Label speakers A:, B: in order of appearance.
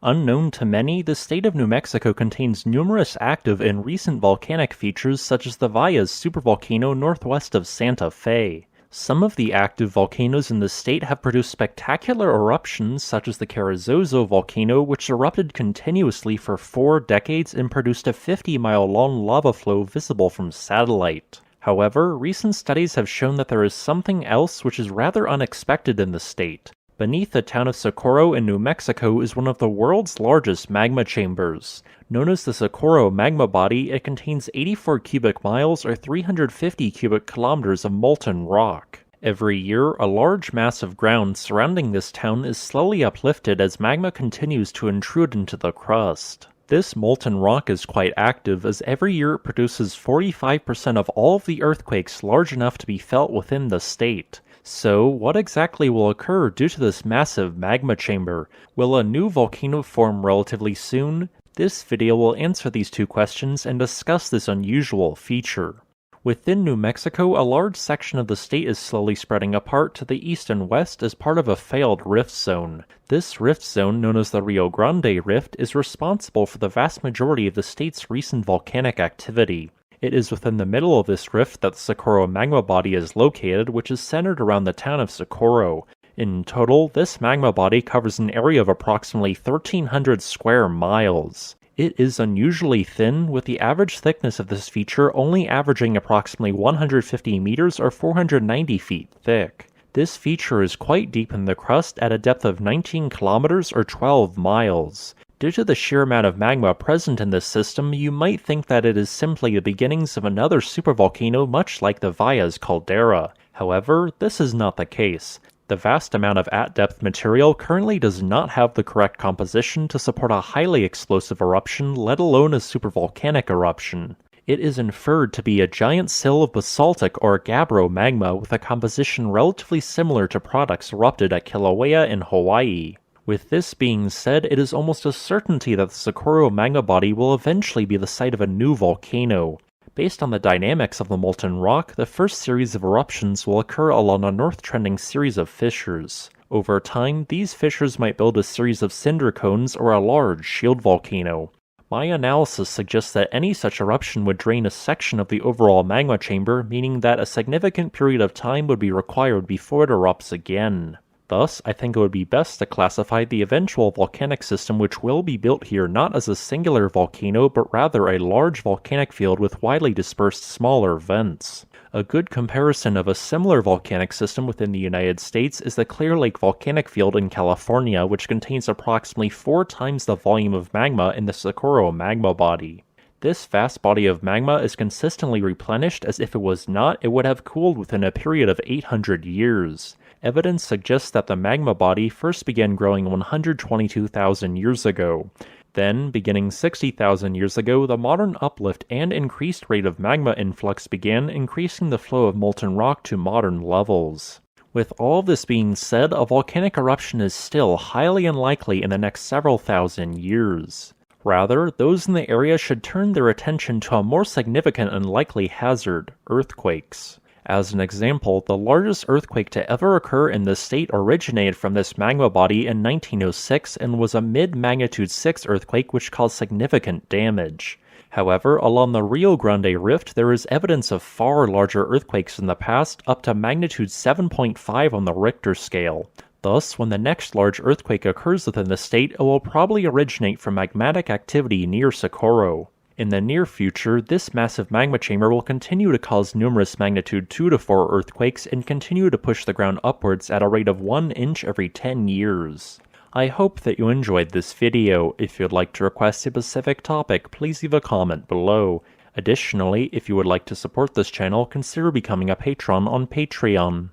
A: Unknown to many, the state of New Mexico contains numerous active and recent volcanic features such as the Valles supervolcano northwest of Santa Fe. Some of the active volcanoes in the state have produced spectacular eruptions such as the Carrizozo volcano, which erupted continuously for 4 decades and produced a 50-mile-long lava flow visible from satellite. However, recent studies have shown that there is something else which is rather unexpected in the state. Beneath the town of Socorro in New Mexico is one of the world's largest magma chambers. Known as the Socorro Magma Body, it contains 84 cubic miles or 350 cubic kilometers of molten rock. Every year, a large mass of ground surrounding this town is slowly uplifted as magma continues to intrude into the crust. This molten rock is quite active as every year it produces 45% of all of the earthquakes large enough to be felt within the state. So, what exactly will occur due to this massive magma chamber? Will a new volcano form relatively soon? This video will answer these two questions and discuss this unusual feature. Within New Mexico, a large section of the state is slowly spreading apart to the east and west as part of a failed rift zone. This rift zone, known as the Rio Grande Rift, is responsible for the vast majority of the state's recent volcanic activity. It is within the middle of this rift that the Socorro Magma Body is located, which is centered around the town of Socorro. In total, this magma body covers an area of approximately 1,300 square miles. It is unusually thin, with the average thickness of this feature only averaging approximately 150 meters or 490 feet thick. This feature is quite deep in the crust at a depth of 19 kilometers or 12 miles. Due to the sheer amount of magma present in this system, you might think that it is simply the beginnings of another supervolcano much like the Valles caldera. However, this is not the case. The vast amount of at-depth material currently does not have the correct composition to support a highly explosive eruption, let alone a supervolcanic eruption. It is inferred to be a giant sill of basaltic or gabbro magma with a composition relatively similar to products erupted at Kilauea in Hawaii. With this being said, it is almost a certainty that the Socorro Magma Body will eventually be the site of a new volcano. Based on the dynamics of the molten rock, the first series of eruptions will occur along a north-trending series of fissures. Over time, these fissures might build a series of cinder cones or a large shield volcano. My analysis suggests that any such eruption would drain a section of the overall magma chamber, meaning that a significant period of time would be required before it erupts again. Thus, I think it would be best to classify the eventual volcanic system which will be built here not as a singular volcano, but rather a large volcanic field with widely dispersed smaller vents. A good comparison of a similar volcanic system within the United States is the Clear Lake volcanic field in California, which contains approximately 4 times the volume of magma in the Socorro Magma Body. This vast body of magma is consistently replenished, as if it was not, it would have cooled within a period of 800 years. Evidence suggests that the magma body first began growing 122,000 years ago. Then, beginning 60,000 years ago, the modern uplift and increased rate of magma influx began, increasing the flow of molten rock to modern levels. With all of this being said, a volcanic eruption is still highly unlikely in the next several thousand years. Rather, those in the area should turn their attention to a more significant and likely hazard: earthquakes. As an example, the largest earthquake to ever occur in the state originated from this magma body in 1906 and was a mid-magnitude 6 earthquake which caused significant damage. However, along the Rio Grande Rift, there is evidence of far larger earthquakes in the past, up to magnitude 7.5 on the Richter scale. Thus, when the next large earthquake occurs within the state, it will probably originate from magmatic activity near Socorro. In the near future, this massive magma chamber will continue to cause numerous magnitude 2 to 4 earthquakes and continue to push the ground upwards at a rate of 1 inch every 10 years. I hope that you enjoyed this video. If you'd like to request a specific topic, please leave a comment below. Additionally, if you would like to support this channel, consider becoming a patron on Patreon.